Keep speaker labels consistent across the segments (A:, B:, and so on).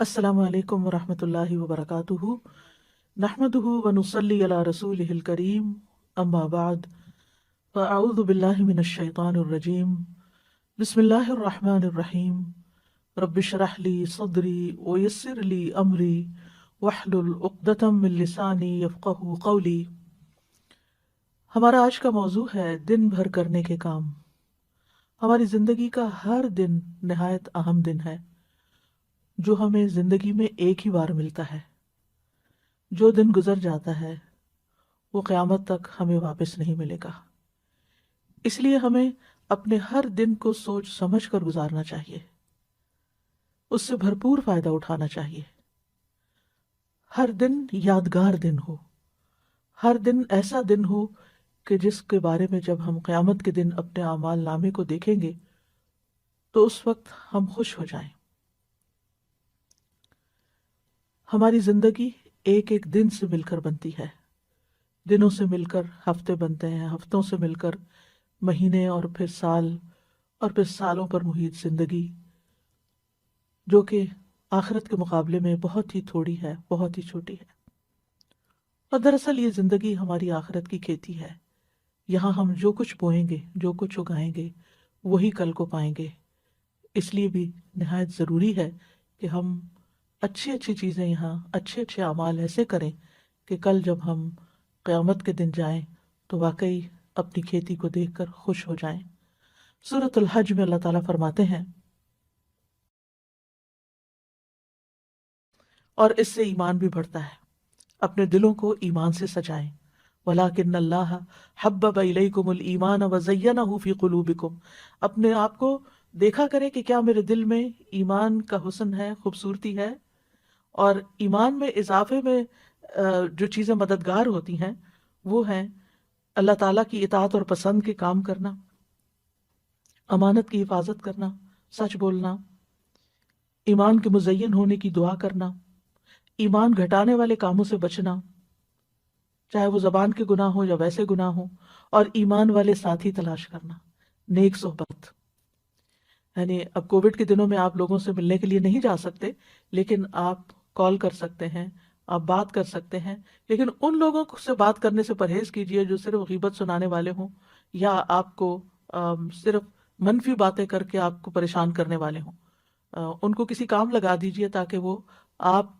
A: السلام علیکم ورحمۃ اللہ وبرکاتہ، نحمدہ ونصلی علی رسولہ الکریم، اما بعد فاعوذ باللہ من الشیطان الرجیم، بسم اللہ الرحمن الرحیم، رب اشرح لی صدری ویسر لی امری واحلل عقدۃ من لسانی یفقہوا قولی۔ ہمارا آج کا موضوع ہے دن بھر کرنے کے کام۔ ہماری زندگی کا ہر دن نہایت اہم دن ہے، جو ہمیں زندگی میں ایک ہی بار ملتا ہے۔ جو دن گزر جاتا ہے وہ قیامت تک ہمیں واپس نہیں ملے گا، اس لیے ہمیں اپنے ہر دن کو سوچ سمجھ کر گزارنا چاہیے، اس سے بھرپور فائدہ اٹھانا چاہیے۔ ہر دن یادگار دن ہو، ہر دن ایسا دن ہو کہ جس کے بارے میں جب ہم قیامت کے دن اپنے اعمال نامے کو دیکھیں گے تو اس وقت ہم خوش ہو جائیں۔ ہماری زندگی ایک ایک دن سے مل کر بنتی ہے، دنوں سے مل کر ہفتے بنتے ہیں، ہفتوں سے مل کر مہینے، اور پھر سال، اور پھر سالوں پر محیط زندگی، جو کہ آخرت کے مقابلے میں بہت ہی تھوڑی ہے، بہت ہی چھوٹی ہے۔ اور دراصل یہ زندگی ہماری آخرت کی کھیتی ہے۔ یہاں ہم جو کچھ بوئیں گے، جو کچھ اگائیں گے، وہی کل کو پائیں گے۔ اس لیے بھی نہایت ضروری ہے کہ ہم اچھی اچھی چیزیں یہاں، اچھے اچھے اعمال ایسے کریں کہ کل جب ہم قیامت کے دن جائیں تو واقعی اپنی کھیتی کو دیکھ کر خوش ہو جائیں۔ سورۃ الحج میں اللہ تعالیٰ فرماتے ہیں، اور اس سے ایمان بھی بڑھتا ہے، اپنے دلوں کو ایمان سے سجائیں۔ وَلَٰكِنَّ اللَّهَ حَبَّبَ إِلَيْكُمُ الْإِيمَانَ وَزَيَّنَهُ فِي قُلُوبِكُمْ۔ اپنے آپ کو دیکھا کریں کہ کیا میرے دل میں ایمان کا حسن ہے، خوبصورتی ہے۔ اور ایمان میں اضافے میں جو چیزیں مددگار ہوتی ہیں وہ ہیں اللہ تعالیٰ کی اطاعت اور پسند کے کام کرنا، امانت کی حفاظت کرنا، سچ بولنا، ایمان کے مزین ہونے کی دعا کرنا، ایمان گھٹانے والے کاموں سے بچنا، چاہے وہ زبان کے گناہ ہو یا ویسے گناہ ہو، اور ایمان والے ساتھی تلاش کرنا، نیک صحبت۔ یعنی اب کووڈ کے دنوں میں آپ لوگوں سے ملنے کے لیے نہیں جا سکتے، لیکن آپ کال کر سکتے ہیں، آپ بات کر سکتے ہیں، لیکن ان لوگوں سے بات کرنے سے پرہیز کیجیے جو صرف غیبت سنانے والے ہوں، یا آپ کو صرف منفی باتیں کر کے آپ کو پریشان کرنے والے ہوں۔ ان کو کسی کام لگا دیجیے تاکہ وہ آپ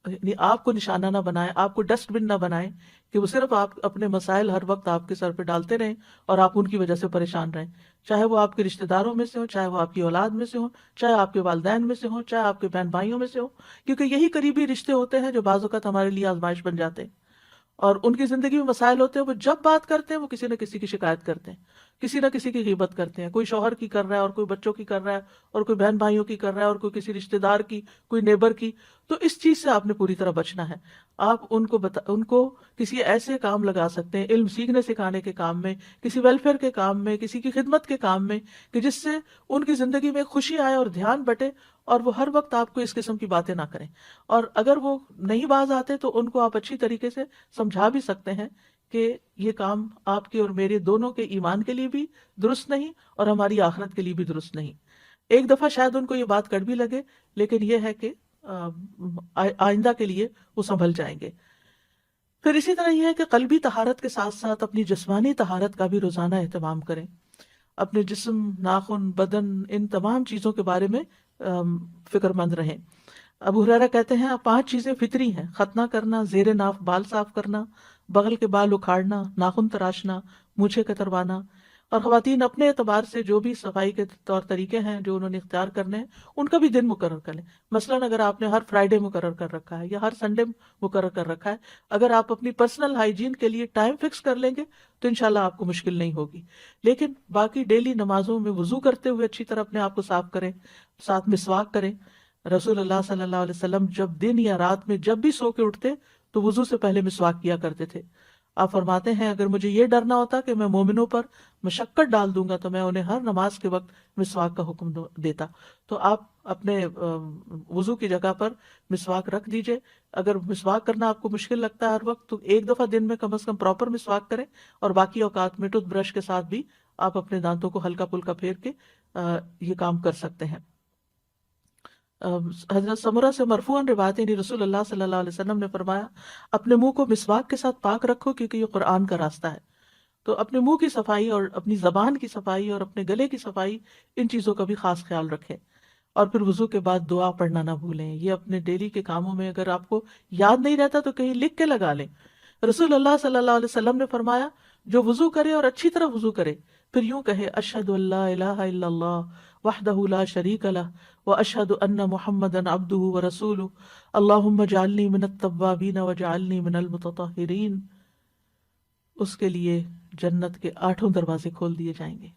A: یعنی آپ کو نشانہ نہ بنائے، آپ کو ڈسٹ بن نہ بنائے کہ وہ صرف آپ اپنے مسائل ہر وقت آپ کے سر پہ ڈالتے رہیں اور آپ ان کی وجہ سے پریشان رہیں، چاہے وہ آپ کے رشتہ داروں میں سے ہوں، چاہے وہ آپ کی اولاد میں سے ہوں، چاہے آپ کے والدین میں سے ہوں، چاہے آپ کے بہن بھائیوں میں سے ہوں، کیونکہ یہی قریبی رشتے ہوتے ہیں جو بعض اوقات ہمارے لیے آزمائش بن جاتے ہیں۔ اور ان کی زندگی میں مسائل ہوتے ہیں، وہ جب بات کرتے ہیں وہ کسی نہ کسی کی شکایت کرتے ہیں، کسی نہ کسی کی غیبت کرتے ہیں، کوئی شوہر کی کر رہا ہے اور کوئی بچوں کی کر رہا ہے اور کوئی بہن بھائیوں کی کر رہا ہے اور کوئی کسی رشتہ دار کی، کوئی نیبر کی۔ تو اس چیز سے آپ نے پوری طرح بچنا ہے۔ آپ ان کو کسی ایسے کام لگا سکتے ہیں، علم سیکھنے سکھانے کے کام میں، کسی ویلفیئر کے کام میں، کسی کی خدمت کے کام میں، کہ جس سے ان کی زندگی میں خوشی آئے اور دھیان بٹے، اور وہ ہر وقت آپ کو اس قسم کی باتیں نہ کریں۔ اور اگر وہ نہیں باز آتے تو ان کو آپ اچھی طریقے سے سمجھا بھی سکتے ہیں کہ یہ کام آپ کے اور میرے دونوں کے ایمان کے لیے بھی درست نہیں اور ہماری آخرت کے لیے بھی درست نہیں۔ ایک دفعہ شاید ان کو یہ بات کڑوی لگے، لیکن یہ ہے کہ آئندہ کے لیے وہ سنبھل جائیں گے۔ پھر اسی طرح یہ ہے کہ قلبی طہارت کے ساتھ ساتھ اپنی جسمانی طہارت کا بھی روزانہ اہتمام کریں۔ اپنے جسم، ناخن، بدن، ان تمام چیزوں کے بارے میں فکر مند رہیں۔ ابو ہریرہ کہتے ہیں 5 چیزیں فطری ہیں: ختنہ کرنا، زیر ناف بال صاف کرنا، بغل کے بال اکھاڑنا، ناخن تراشنا، مونچھیں کتروانا۔ اور خواتین اپنے اعتبار سے جو بھی صفائی کے طور طریقے ہیں جو انہوں نے اختیار کرنے ہیں ان کا بھی دن مقرر کر لیں۔ مثلاً اگر آپ نے ہر فرائیڈے مقرر کر رکھا ہے یا ہر سنڈے مقرر کر رکھا ہے، اگر آپ اپنی پرسنل ہائیجین کے لیے ٹائم فکس کر لیں گے تو انشاءاللہ آپ کو مشکل نہیں ہوگی۔ لیکن باقی ڈیلی نمازوں میں وضو کرتے ہوئے اچھی طرح اپنے آپ کو صاف کریں، ساتھ مسواک کریں۔ رسول اللہ صلی اللہ علیہ وسلم جب دن یا رات میں جب بھی سو کے اٹھتے تو وضو سے پہلے مسواک کیا کرتے تھے۔ آپ فرماتے ہیں اگر مجھے یہ ڈرنا ہوتا کہ میں مومنوں پر مشقت ڈال دوں گا تو میں انہیں ہر نماز کے وقت مسواک کا حکم دیتا۔ تو آپ اپنے وضو کی جگہ پر مسواک رکھ دیجئے۔ اگر مسواک کرنا آپ کو مشکل لگتا ہے ہر وقت تو ایک دفعہ دن میں کم از کم پراپر مسواک کریں، اور باقی اوقات میں ٹوتھ برش کے ساتھ بھی آپ اپنے دانتوں کو ہلکا پھلکا پھیر کے یہ کام کر سکتے ہیں۔ حضرت سمرہ سے مرفوعاً روایت ہے، یعنی رسول اللہ صلی اللہ علیہ وسلم نے فرمایا اپنے منہ کو مسواک کے ساتھ پاک رکھو کیونکہ یہ قرآن کا راستہ ہے۔ تو اپنے منہ کی صفائی اور اپنی زبان کی صفائی اور اپنے گلے کی صفائی، ان چیزوں کا بھی خاص خیال رکھیں۔ اور پھر وضو کے بعد دعا پڑھنا نہ بھولیں۔ یہ اپنے ڈیلی کے کاموں میں اگر آپ کو یاد نہیں رہتا تو کہیں لکھ کے لگا لیں۔ رسول اللہ صلی اللہ علیہ وسلم نے فرمایا جو وضو کرے اور اچھی طرح وضو کرے پھر یوں کہے اشہد ان لا الہ الا اللہ وحدہ لا شریک لہ واشہد ان محمدا عبدہ ورسولہ اللہم اجعلنی من التوابین واجعلنی من المتطہرین، اس کے لیے جنت کے 8 دروازے کھول دیے جائیں گے،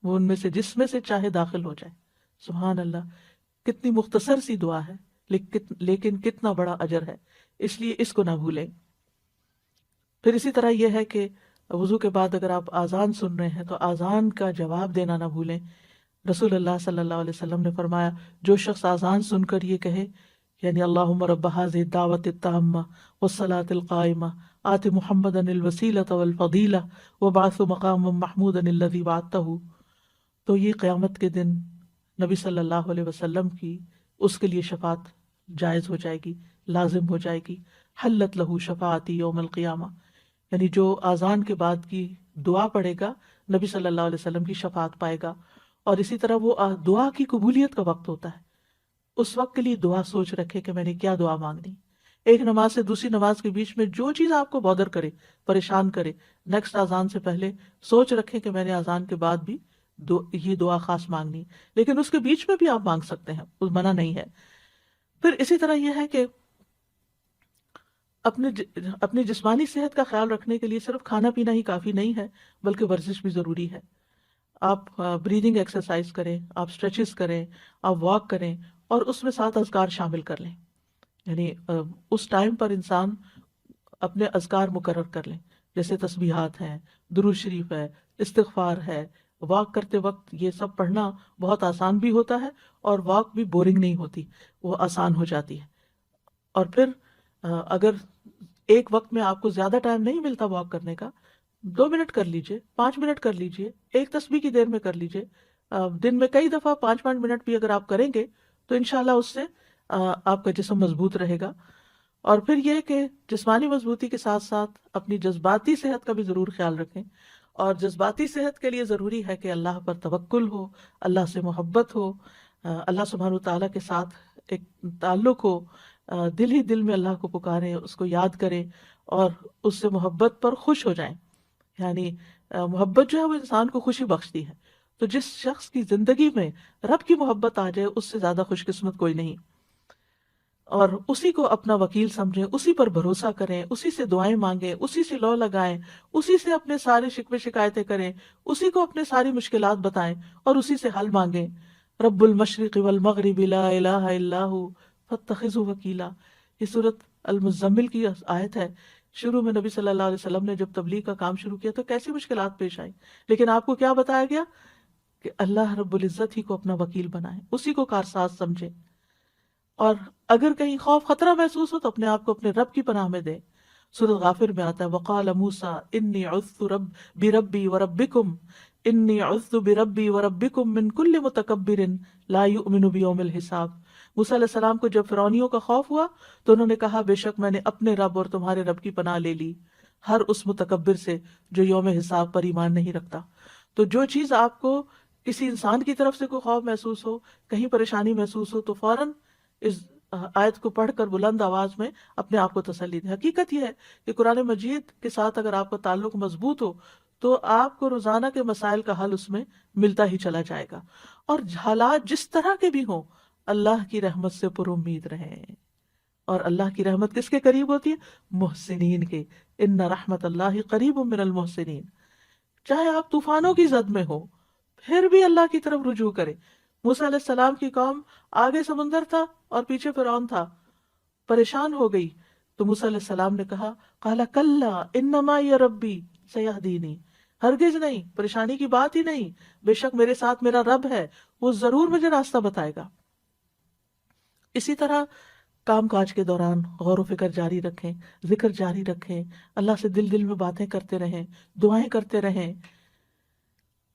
A: وہ ان میں سے جس میں سے چاہے داخل ہو جائے۔ سبحان اللہ، کتنی مختصر سی دعا ہے لیکن کتنا بڑا اجر ہے، اس لیے اس کو نہ بھولیں۔ پھر اسی طرح یہ ہے کہ وضو کے بعد اگر آپ اذان سن رہے ہیں تو اذان کا جواب دینا نہ بھولیں۔ رسول اللہ صلی اللہ علیہ وسلم نے فرمایا جو شخص اذان سن کر یہ کہے یعنی اللہم رب هذه الدعوة التامة والصلاة القائمة آت محمدا الوسیلة والفضیلة وابعثه مقاما محمودا الذی وعدته، تو یہ قیامت کے دن نبی صلی اللہ علیہ وسلم کی اس کے لیے شفاعت جائز ہو جائے گی، لازم ہو جائے گی۔ حلت لہ شفاعتی یوم القیامہ، یعنی جو اذان کے بعد کی دعا پڑھے گا نبی صلی اللہ علیہ وسلم کی شفاعت پائے گا۔ اور اسی طرح وہ دعا کی قبولیت کا وقت ہوتا ہے، اس وقت کے لیے دعا سوچ رکھے کہ میں نے کیا دعا مانگنی۔ ایک نماز سے دوسری نماز کے بیچ میں جو چیز آپ کو بودر کرے، پریشان کرے، نیکسٹ اذان سے پہلے سوچ رکھیں کہ میں نے اذان کے بعد بھی یہ دعا خاص مانگنی، لیکن اس کے بیچ میں بھی آپ مانگ سکتے ہیں، اس منع نہیں ہے۔ پھر اسی طرح یہ ہے کہ اپنی جسمانی صحت کا خیال رکھنے کے لیے صرف کھانا پینا ہی کافی نہیں ہے بلکہ ورزش بھی ضروری ہے۔ آپ بریدنگ ایکسرسائز کریں، آپ اسٹریچز کریں، آپ واک کریں، اور اس میں 7 اذکار شامل کر لیں، یعنی اس ٹائم پر انسان اپنے اذکار مقرر کر لیں، جیسے تسبیحات ہیں، درود شریف ہے، استغفار ہے۔ واک کرتے وقت یہ سب پڑھنا بہت آسان بھی ہوتا ہے اور واک بھی بورنگ نہیں ہوتی، وہ آسان ہو جاتی ہے۔ اور پھر اگر ایک وقت میں آپ کو زیادہ ٹائم نہیں ملتا واک کرنے کا، 2 منٹ کر لیجئے، 5 منٹ کر لیجئے، ایک تسبیح کی دیر میں کر لیجئے۔ دن میں کئی دفعہ 5 منٹ بھی اگر آپ کریں گے تو انشاءاللہ اس سے آپ کا جسم مضبوط رہے گا۔ اور پھر یہ کہ جسمانی مضبوطی کے ساتھ ساتھ اپنی جذباتی صحت کا بھی ضرور خیال رکھیں، اور جذباتی صحت کے لیے ضروری ہے کہ اللہ پر توکل ہو، اللہ سے محبت ہو، اللہ سبحانہ وتعالیٰ کے ساتھ ایک تعلق ہو، دل ہی دل میں اللہ کو پکاریں، اس کو یاد کریں اور اس سے محبت پر خوش ہو جائیں۔ یعنی محبت جو ہے وہ انسان کو خوشی بخشتی ہے، تو جس شخص کی زندگی میں رب کی محبت آ جائے اس سے زیادہ خوش قسمت کوئی نہیں، اور اسی کو اپنا وکیل سمجھیں، اسی پر بھروسہ کریں، اسی سے دعائیں مانگیں، اسی سے لو لگائیں، اسی سے اپنے سارے شکوے شکایتیں کریں، اسی کو اپنے ساری مشکلات بتائیں اور اسی سے حل مانگیں۔ رب المشرق والمغرب لا الہ الا ہو فاتخذہ وکیلا، یہ سورۃ المزمل کی آیت ہے۔ شروع میں نبی صلی اللہ علیہ وسلم نے جب تبلیغ کا کام شروع کیا تو کیسی مشکلات پیش آئیں، لیکن آپ کو کیا بتایا گیا کہ اللہ رب العزت ہی کو اپنا وکیل بنائیں، اسی کو کارساز سمجھیں، اور اگر کہیں خوف خطرہ محسوس ہو تو اپنے آپ کو اپنے رب کی پناہ میں دیں۔ سورۃ غافر میں آتا ہے وقال موسیٰ انی عذت بربی وربکم انی عذت بربی وربکم من کل متکبر لا یؤمن بیوم الحساب۔ موسیٰ علیہ السلام کو جب فرعونیوں کا خوف ہوا تو انہوں نے کہا بے شک میں نے اپنے رب اور تمہارے رب کی پناہ لے لی، ہر اس متکبر سے جو یوم حساب پر ایمان نہیں رکھتا۔ تو جو چیز آپ کو کسی انسان کی طرف سے کوئی خوف محسوس ہو، کہیں پریشانی محسوس ہو، تو فوراً اس آیت کو پڑھ کر بلند آواز میں اپنے آپ کو تسلی دیں۔ حقیقت یہ ہے کہ قرآن مجید کے ساتھ اگر آپ کا تعلق مضبوط ہو تو آپ کو روزانہ کے مسائل کا حل اس میں ملتا ہی چلا جائے گا، اور حالات جس طرح کے بھی ہوں اللہ کی رحمت سے پر امید رہیں۔ اور اللہ کی رحمت کس کے قریب ہوتی ہے؟ محسنین کے۔ ان رحمت اللہ قریب من المحسنین۔ چاہے آپ طوفانوں کی زد میں ہو پھر بھی اللہ کی طرف رجوع کریں۔ موسیٰ علیہ السلام کی قوم آگے سمندر تھا اور پیچھے فرعون تھا، پریشان ہو گئی تو موسیٰ علیہ السلام نے کہا قال کلا ان معی ربی سیہدینی، ہرگز نہیں، پریشانی کی بات ہی نہیں، بے شک میرے ساتھ میرا رب ہے، وہ ضرور مجھے راستہ بتائے گا۔ اسی طرح کام کاج کے دوران غور و فکر جاری رکھیں، ذکر جاری رکھیں، اللہ سے دل دل میں باتیں کرتے رہیں، دعائیں کرتے رہیں۔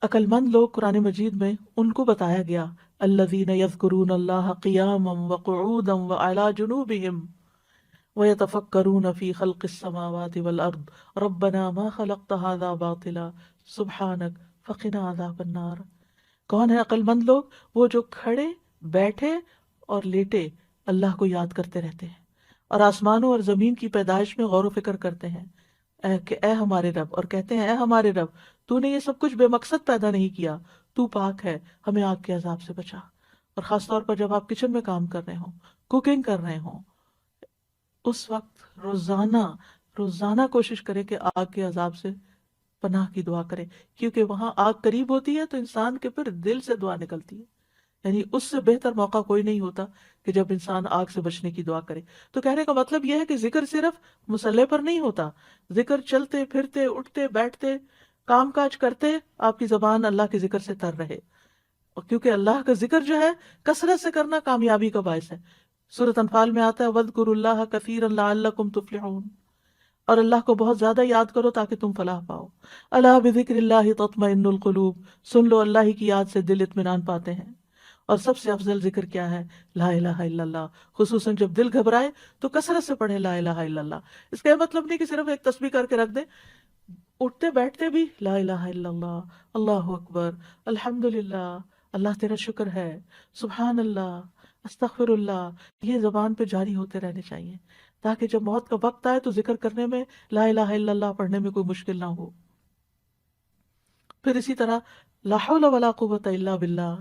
A: عقل مند لوگ قرآن مجید میں ان کو بتایا گیا الذین یذکرون اللہ قیاما وقعودا وعلی جنوبہم ویتفکرون فی خلق السماوات والارض ربنا ما خلقت هذا باطلا سبحانک فقنا عذاب النار۔ کون ہے عقل مند لوگ؟ وہ جو کھڑے بیٹھے اور لیٹے اللہ کو یاد کرتے رہتے ہیں اور آسمانوں اور زمین کی پیدائش میں غور و فکر کرتے ہیں اے ہمارے رب، اور کہتے ہیں اے ہمارے رب تو نے یہ سب کچھ بے مقصد پیدا نہیں کیا، تو پاک ہے، ہمیں آگ کے عذاب سے بچا۔ اور خاص طور پر جب آپ کچن میں کام کر رہے ہوں، کوکنگ کر رہے ہوں، اس وقت روزانہ کوشش کریں کہ آگ کے عذاب سے پناہ کی دعا کریں، کیونکہ وہاں آگ قریب ہوتی ہے تو انسان کے پھر دل سے دعا نکلتی ہے، یعنی اس سے بہتر موقع کوئی نہیں ہوتا کہ جب انسان آگ سے بچنے کی دعا کرے۔ تو کہنے کا مطلب یہ ہے کہ ذکر صرف مصلے پر نہیں ہوتا، ذکر چلتے پھرتے اٹھتے بیٹھتے کام کاج کرتے آپ کی زبان اللہ کے ذکر سے تر رہے، اور کیونکہ اللہ کا ذکر جو ہے کثرت سے کرنا کامیابی کا باعث ہے۔ سورۃ انفال میں آتا ہے وَاذْكُرُوا اللَّهَ كَثِيرًا لَعَلَّكُمْ تُفْلِحُونَ، اور اللہ کو بہت زیادہ یاد کرو تاکہ تم فلاح پاؤ۔ الا بذکر اللہ تطمئن القلوب، سن لو اللہ کی یاد سے دل اطمینان پاتے ہیں۔ اور سب سے افضل ذکر کیا ہے؟ لا الہ الا اللہ، خصوصاً جب دل گھبرائے تو کثرت سے پڑھے لا الہ الا اللہ۔ اس کا یہ مطلب نہیں کہ صرف ایک تسبیح کر کے رکھ دیں، اٹھتے بیٹھتے بھی لا الہ الا اللہ، اللہ اکبر، الحمدللہ، اللہ تیرا شکر ہے، سبحان اللہ، استغفر اللہ، یہ زبان پہ جاری ہوتے رہنے چاہیے تاکہ جب موت کا وقت آئے تو ذکر کرنے میں، لا الہ الا اللہ پڑھنے میں کوئی مشکل نہ ہو۔ پھر اسی طرح لا حول ولا قوت الا باللہ،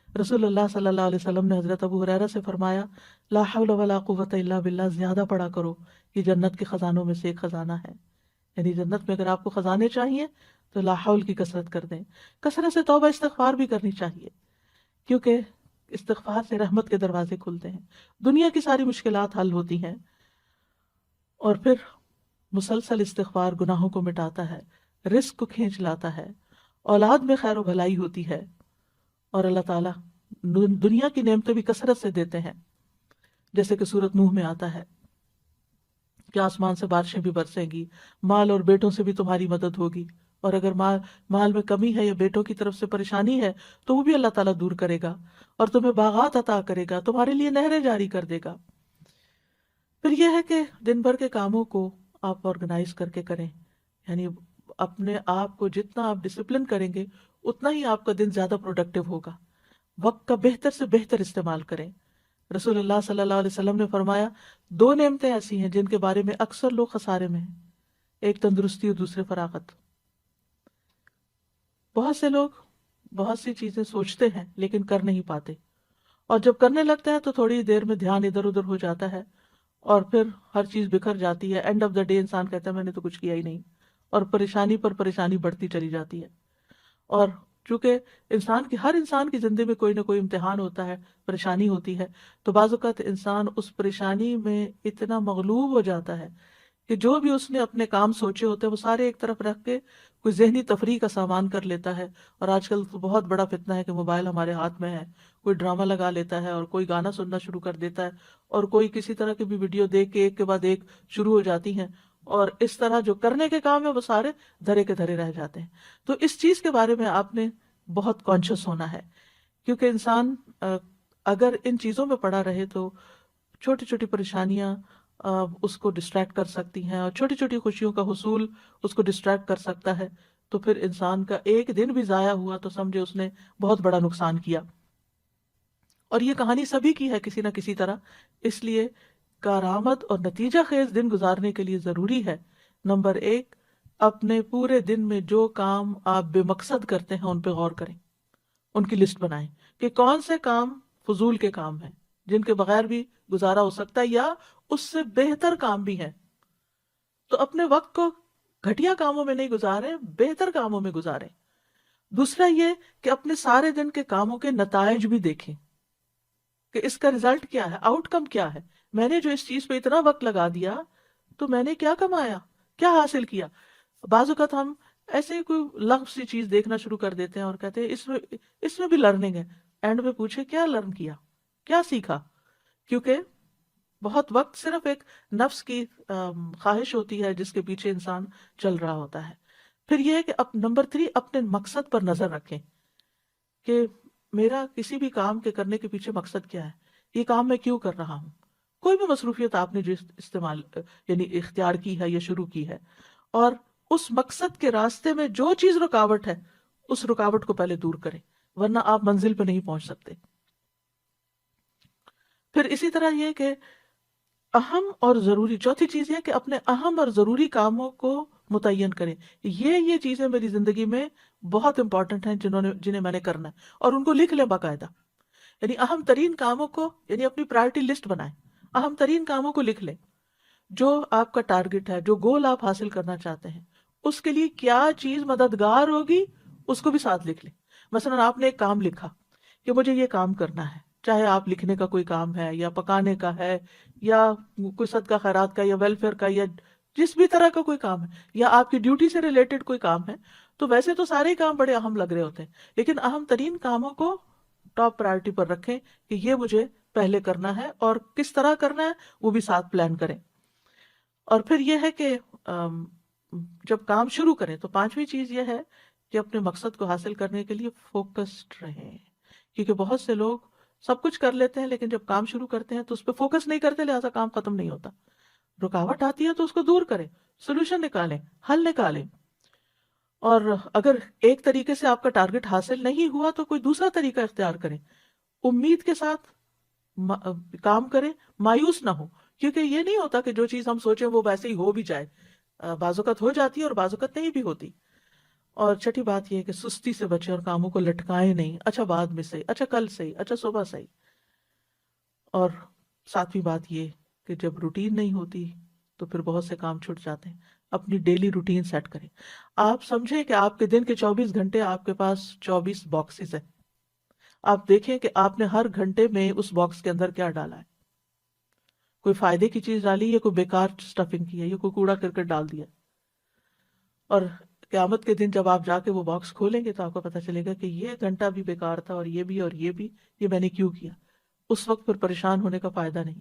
A: رسول اللہ صلی اللہ علیہ وسلم نے حضرت ابو ہریرہ سے فرمایا لا حول ولا قوت الا باللہ زیادہ پڑھا کرو، یہ جنت کے خزانوں میں سے ایک خزانہ ہے، یعنی جنت میں اگر آپ کو خزانے چاہیے تو لا حول کی کثرت کر دیں۔ کثرت سے توبہ استغفار بھی کرنی چاہیے، کیونکہ استغفار سے رحمت کے دروازے کھلتے ہیں، دنیا کی ساری مشکلات حل ہوتی ہیں۔ اور پھر مسلسل استغفار گناہوں کو مٹاتا ہے، رزق کو کھینچ لاتا ہے، اولاد میں خیر و بھلائی ہوتی ہے، اور اللہ تعالیٰ دنیا کی نعمتیں بھی کثرت سے دیتے ہیں، جیسے کہ سورۃ نوح میں آتا ہے کہ آسمان سے بارشیں بھی برسیں گی، مال اور بیٹوں سے بھی تمہاری مدد ہوگی، اور اگر مال میں کمی ہے یا بیٹوں کی طرف سے پریشانی ہے تو وہ بھی اللہ تعالیٰ دور کرے گا، اور تمہیں باغات عطا کرے گا، تمہارے لیے نہریں جاری کر دے گا۔ پھر یہ ہے کہ دن بھر کے کاموں کو آپ آرگنائز کر کے کریں، یعنی اپنے آپ کو جتنا آپ ڈسپلن کریں گے اتنا ہی آپ کا دن زیادہ پروڈکٹیو ہوگا۔ وقت کا بہتر سے بہتر استعمال کریں۔ رسول اللہ صلی اللہ علیہ وسلم نے فرمایا دو نعمتیں ایسی ہیں جن کے بارے میں اکثر لوگ خسارے میں ہیں، ایک تندرستی اور دوسرے فراغت۔ بہت سے لوگ بہت سی چیزیں سوچتے ہیں لیکن کر نہیں پاتے، اور جب کرنے لگتے ہیں تو تھوڑی دیر میں دھیان ادھر ادھر ہو جاتا ہے اور پھر ہر چیز بکھر جاتی ہے، اینڈ آف دا ڈے انسان کہتا ہے میں نے تو کچھ کیا ہی نہیں، اور پریشانی پر پریشانی بڑھتی چلی جاتی ہے۔ اور چونکہ ہر انسان کی زندگی میں کوئی نہ کوئی امتحان ہوتا ہے، پریشانی ہوتی ہے، تو بعض اوقات انسان اس پریشانی میں اتنا مغلوب ہو جاتا ہے کہ جو بھی اس نے اپنے کام سوچے ہوتے ہیں وہ سارے ایک طرف رکھ کے کوئی ذہنی تفریح کا سامان کر لیتا ہے۔ اور آج کل تو بہت بڑا فتنہ ہے کہ موبائل ہمارے ہاتھ میں ہے، کوئی ڈرامہ لگا لیتا ہے اور کوئی گانا سننا شروع کر دیتا ہے، اور کوئی کسی طرح کی بھی ویڈیو دیکھ کے ایک کے بعد ایک شروع ہو جاتی ہیں، اور اس طرح جو کرنے کے کام ہے وہ سارے دھرے کے دھرے رہ جاتے ہیں۔ تو اس چیز کے بارے میں آپ نے بہت کانشیس ہونا ہے، کیونکہ انسان اگر ان چیزوں میں پڑا رہے تو چھوٹی چھوٹی پریشانیاں اس کو ڈسٹریکٹ کر سکتی ہیں، اور چھوٹی چھوٹی خوشیوں کا حصول اس کو ڈسٹریکٹ کر سکتا ہے، تو پھر انسان کا ایک دن بھی ضائع ہوا تو سمجھے اس نے بہت بڑا نقصان کیا۔ اور یہ کہانی سبھی کی ہے کسی نہ کسی طرح، اس لیے کارآمد اور نتیجہ خیز دن گزارنے کے لیے ضروری ہے نمبر 1، اپنے پورے دن میں جو کام آپ بے مقصد کرتے ہیں ان پہ غور کریں، ان کی لسٹ بنائیں کہ کون سے کام فضول کے کام ہیں جن کے بغیر بھی گزارا ہو سکتا ہے یا اس سے بہتر کام بھی ہیں، تو اپنے وقت کو گھٹیا کاموں میں نہیں گزاریں، بہتر کاموں میں گزاریں۔ دوسرا یہ کہ اپنے سارے دن کے کاموں کے نتائج بھی دیکھیں کہ اس کا رزلٹ کیا ہے، آؤٹ کم کیا ہے، میں نے جو اس چیز پہ اتنا وقت لگا دیا تو میں نے کیا کمایا، کیا حاصل کیا۔ بعض اوقات ہم ایسے ہی کوئی لغو سی چیز دیکھنا شروع کر دیتے ہیں اور کہتے ہیں اس میں بھی لرننگ ہے، اینڈ میں پوچھے کیا لرن کیا، کیا سیکھا، کیونکہ بہت وقت صرف ایک نفس کی خواہش ہوتی ہے جس کے پیچھے انسان چل رہا ہوتا ہے۔ پھر یہ ہے کہ اب نمبر 3 اپنے مقصد پر نظر رکھیں کہ میرا کسی بھی کام کے کرنے کے پیچھے مقصد کیا ہے، یہ کام میں کیوں کر رہا ہوں. کوئی بھی مصروفیت آپ نے جو استعمال یعنی اختیار کی ہے یا شروع کی ہے، اور اس مقصد کے راستے میں جو چیز رکاوٹ ہے اس رکاوٹ کو پہلے دور کریں، ورنہ آپ منزل پہ نہیں پہنچ سکتے. پھر اسی طرح یہ کہ اہم اور ضروری، چوتھی چیز یہ کہ اپنے اہم اور ضروری کاموں کو متعین کریں. یہ چیزیں میری زندگی میں بہت امپورٹنٹ ہیں جنہیں میں نے کرنا ہے، اور ان کو لکھ لیں باقاعدہ. یعنی اہم ترین کاموں کو، یعنی اپنی پرائرٹی لسٹ بنائیں، اہم ترین کاموں کو لکھ لیں. جو آپ کا ٹارگٹ ہے، جو گول آپ حاصل کرنا چاہتے ہیں، اس کے لیے کیا چیز مددگار ہوگی اس کو بھی ساتھ لکھ لیں. مثلا آپ نے ایک کام لکھا کہ مجھے یہ کام کرنا ہے، چاہے آپ لکھنے کا کوئی کام ہے یا پکانے کا ہے یا کوئی صدقہ خیرات کا یا ویلفیئر کا یا جس بھی طرح کا کوئی کام ہے، یا آپ کی ڈیوٹی سے ریلیٹڈ کوئی کام ہے. تو ویسے تو سارے کام بڑے اہم لگ رہے ہوتے ہیں، لیکن اہم ترین کاموں کو ٹاپ پرائرٹی پر رکھیں کہ یہ مجھے پہلے کرنا ہے، اور کس طرح کرنا ہے وہ بھی ساتھ پلان کریں. اور پھر یہ ہے کہ جب کام شروع کریں تو پانچویں چیز یہ ہے کہ اپنے مقصد کو حاصل کرنے کے لیے فوکسڈ رہیں. کیونکہ بہت سے لوگ سب کچھ کر لیتے ہیں لیکن جب کام شروع کرتے ہیں تو اس پہ فوکس نہیں کرتے، لہٰذا کام ختم نہیں ہوتا. رکاوٹ آتی ہے تو اس کو دور کریں، سولوشن نکالیں، حل نکالیں. اور اگر ایک طریقے سے آپ کا ٹارگٹ حاصل نہیں ہوا تو کوئی دوسرا طریقہ اختیار کریں. امید کے ساتھ کام کریں، مایوس نہ ہو، کیونکہ یہ نہیں ہوتا کہ جو چیز ہم سوچیں وہ ویسے ہی ہو بھی جائے. بعض اوقات ہو جاتی ہے اور بعض اوقات نہیں بھی ہوتی. اور چھٹی بات یہ ہے کہ سستی سے بچیں اور کاموں کو لٹکائیں نہیں، اچھا بعد میں صحیح، اچھا کل صحیح، اچھا صبح صحیح. اور ساتویں بات یہ کہ جب روٹین نہیں ہوتی تو پھر بہت سے کام چھوٹ جاتے ہیں. اپنی ڈیلی روٹین سیٹ کریں. آپ سمجھیں کہ آپ کے دن کے 24 گھنٹے آپ کے پاس 24 باکسز ہیں. آپ دیکھیں کہ آپ نے ہر گھنٹے میں اس باکس کے اندر کیا ڈالا ہے. کوئی فائدے کی چیز ڈالی یا کوئی بیکار سٹفنگ کی ہے یا کوئی کوڑا کرکٹ ڈال دیا. اور قیامت کے دن جب آپ جا کے وہ باکس کھولیں گے تو آپ کو پتہ چلے گا کہ یہ گھنٹہ بھی بیکار تھا اور یہ بھی اور یہ بھی، یہ میں نے کیوں کیا. اس وقت پھر پریشان ہونے کا فائدہ نہیں.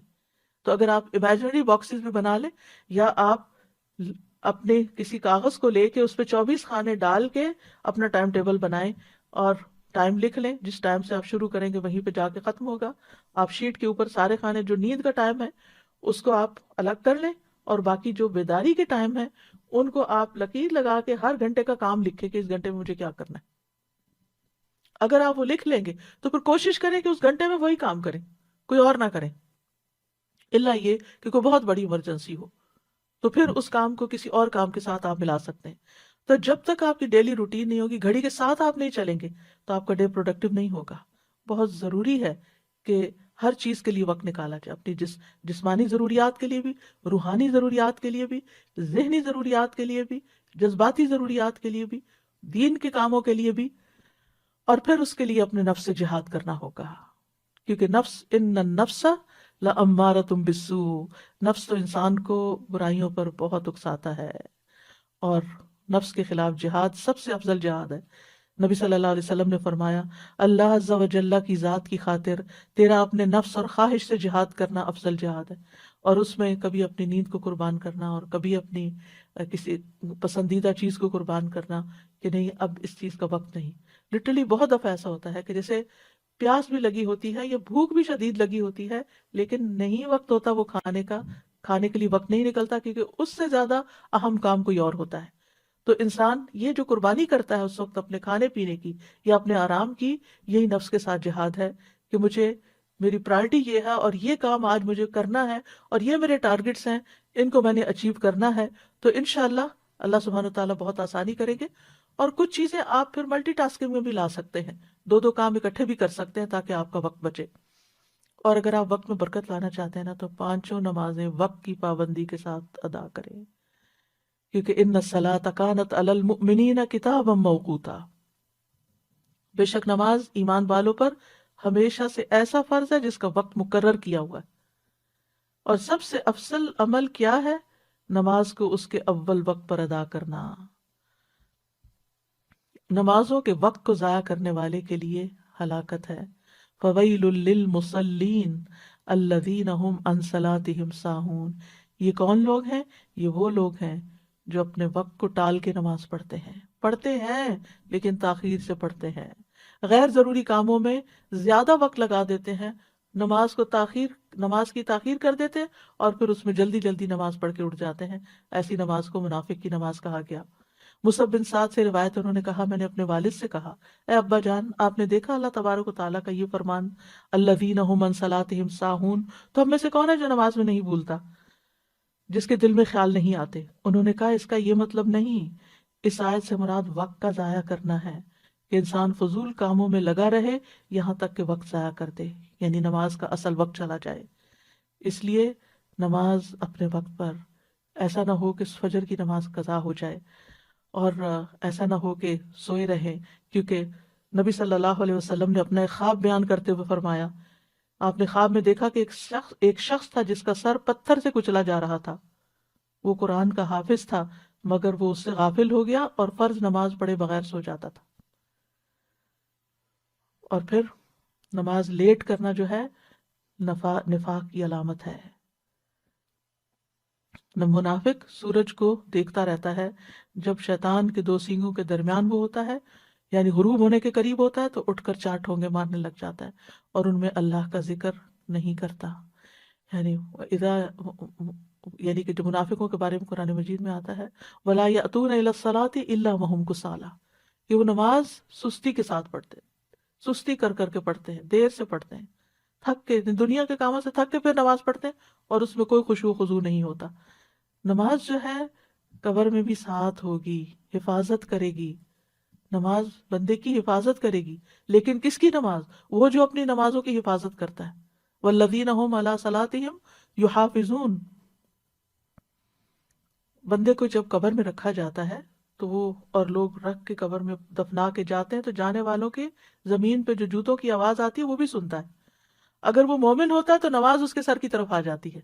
A: تو اگر آپ امیجنری باکسز بھی بنا لیں یا آپ اپنے کسی کاغذ کو لے کے اس پہ 24 خانے ڈال کے اپنا ٹائم ٹیبل بنائیں اور ٹائم لکھ لیں، جس ٹائم سے آپ شروع کریں گے وہیں پہ جا کے ختم ہوگا. آپ شیٹ کے اوپر سارے خانے، جو نیند کا ٹائم ہے اس کو آپ الگ کر لیں، اور باقی جو بیداری کے ٹائم ہے ان کو آپ لکیر لگا کے ہر گھنٹے کا کام لکھیں کہ اس گھنٹے میں مجھے کیا کرنا ہے. اگر آپ وہ لکھ لیں گے تو پھر کوشش کریں کہ اس گھنٹے میں وہی کام کریں، کوئی اور نہ کریں، الا یہ کہ کوئی بہت بڑی ایمرجنسی ہو تو پھر اس کام کو کسی اور کام کے ساتھ آپ ملا سکتے ہیں. تو جب تک آپ کی ڈیلی روٹین نہیں ہوگی، گھڑی کے ساتھ آپ نہیں چلیں گے تو آپ کا ڈے پروڈکٹیو نہیں ہوگا. بہت ضروری ہے کہ ہر چیز کے لیے وقت نکالا جائے، اپنی جسمانی ضروریات کے لیے بھی، روحانی ضروریات کے لیے بھی، ذہنی ضروریات کے لیے بھی، جذباتی ضروریات کے لیے بھی، دین کے کاموں کے لیے بھی. اور پھر اس کے لیے اپنے نفس سے جہاد کرنا ہوگا، کیونکہ ان النفس لامارۃ بالسوء، نفس تو انسان کو برائیوں پر بہت اکساتا ہے، اور نفس کے خلاف جہاد سب سے افضل جہاد ہے. نبی صلی اللہ علیہ وسلم نے فرمایا، اللہ عز و جل کی ذات کی خاطر تیرا اپنے نفس اور خواہش سے جہاد کرنا افضل جہاد ہے. اور اس میں کبھی اپنی نیند کو قربان کرنا اور کبھی اپنی کسی پسندیدہ چیز کو قربان کرنا کہ نہیں اب اس چیز کا وقت نہیں. لٹرلی بہت دفعہ ایسا ہوتا ہے کہ جیسے پیاس بھی لگی ہوتی ہے یا بھوک بھی شدید لگی ہوتی ہے لیکن نہیں وقت ہوتا وہ کھانے کا، کھانے کے لیے وقت نہیں نکلتا کیونکہ اس سے زیادہ اہم کام کوئی اور ہوتا ہے. تو انسان یہ جو قربانی کرتا ہے اس وقت اپنے کھانے پینے کی یا اپنے آرام کی، یہی نفس کے ساتھ جہاد ہے کہ مجھے میری پرائرٹی یہ ہے اور یہ کام آج مجھے کرنا ہے اور یہ میرے ٹارگٹس ہیں، ان کو میں نے اچیو کرنا ہے. تو انشاءاللہ اللہ سبحانہ وتعالیٰ بہت آسانی کریں گے. اور کچھ چیزیں آپ پھر ملٹی ٹاسکنگ میں بھی لا سکتے ہیں، دو کام اکٹھے بھی کر سکتے ہیں تاکہ آپ کا وقت بچے. اور اگر آپ وقت میں برکت لانا چاہتے ہیں نا تو 5 نمازیں وقت کی پابندی کے ساتھ ادا کریں، کیونکہ ان الصلاۃ کانت علی المؤمنین کتابا موقوتا، بے شک نماز ایمان والوں پر ہمیشہ سے ایسا فرض ہے جس کا وقت مقرر کیا ہوا ہے. اور سب سے افضل عمل کیا ہے؟ نماز کو اس کے اول وقت پر ادا کرنا. نمازوں کے وقت کو ضائع کرنے والے کے لیے ہلاکت ہے. فویل للمصلین الذین هم عن صلاتهم ساہون. یہ کون لوگ ہیں؟ یہ وہ لوگ ہیں جو اپنے وقت کو ٹال کے نماز پڑھتے ہیں لیکن تاخیر سے پڑھتے ہیں، غیر ضروری کاموں میں زیادہ وقت لگا دیتے ہیں، نماز کی تاخیر کر دیتے ہیں اور پھر اس میں جلدی جلدی نماز پڑھ کے اٹھ جاتے ہیں، ایسی نماز کو منافق کی نماز کہا گیا۔ مصعب بن سعد سے روایت، انہوں نے کہا میں نے اپنے والد سے کہا اے ابا جان، آپ نے دیکھا اللہ تبارک و تعالیٰ کا یہ فرمان الذین هم عن صلاتهم ساہون، تو ہم میں سے کون ہے جو نماز میں نہیں بھولتا، جس کے دل میں خیال نہیں آتے؟ انہوں نے کہا اس کا یہ مطلب نہیں، اس آیت سے مراد وقت کا ضائع کرنا ہے کہ انسان فضول کاموں میں لگا رہے یہاں تک کہ وقت ضائع کر دے، یعنی نماز کا اصل وقت چلا جائے۔ اس لیے نماز اپنے وقت پر، ایسا نہ ہو کہ فجر کی نماز قضا ہو جائے اور ایسا نہ ہو کہ سوئے رہیں، کیونکہ نبی صلی اللہ علیہ وسلم نے اپنا ایک خواب بیان کرتے ہوئے فرمایا، آپ نے خواب میں دیکھا کہ ایک شخص تھا جس کا سر پتھر سے کچلا جا رہا تھا، وہ قرآن کا حافظ تھا مگر وہ اس سے غافل ہو گیا اور فرض نماز پڑھے بغیر سو جاتا تھا۔ اور پھر نماز لیٹ کرنا جو ہے نفاق کی علامت ہے۔ منافق سورج کو دیکھتا رہتا ہے، جب شیطان کے دو سینگوں کے درمیان وہ ہوتا ہے، یعنی غروب ہونے کے قریب ہوتا ہے، تو اٹھ کر چار ٹھونگے مارنے لگ جاتا ہے اور ان میں اللہ کا ذکر نہیں کرتا۔ یعنی کہ جو منافقوں کے بارے میں قرآن مجید میں آتا ہے وَلَا يَأْتُونَ إِلَى الصَّلَاةِ إِلَّا وَهُمْ كُسَالَىٰ، کہ وہ نماز سستی کے ساتھ پڑھتے ہیں، سستی کر کر کے پڑھتے ہیں، دیر سے پڑھتے ہیں، تھک کے، دنیا کے کاموں سے تھک کے پھر نماز پڑھتے ہیں اور اس میں کوئی خشوع و خضوع نہیں ہوتا۔ نماز جو ہے قبر میں بھی ساتھ ہوگی، حفاظت کرے گی، نماز بندے کی حفاظت کرے گی، لیکن کس کی نماز؟ وہ جو اپنی نمازوں کی حفاظت کرتا ہے۔ والذین هم علی صلاتہم یحافظون۔ بندے کو جب قبر میں رکھا جاتا ہے تو وہ اور لوگ رکھ کے قبر میں دفنا کے جاتے ہیں تو جانے والوں کے زمین پہ جو جوتوں کی آواز آتی ہے وہ بھی سنتا ہے۔ اگر وہ مومن ہوتا ہے تو نماز اس کے سر کی طرف آ جاتی ہے،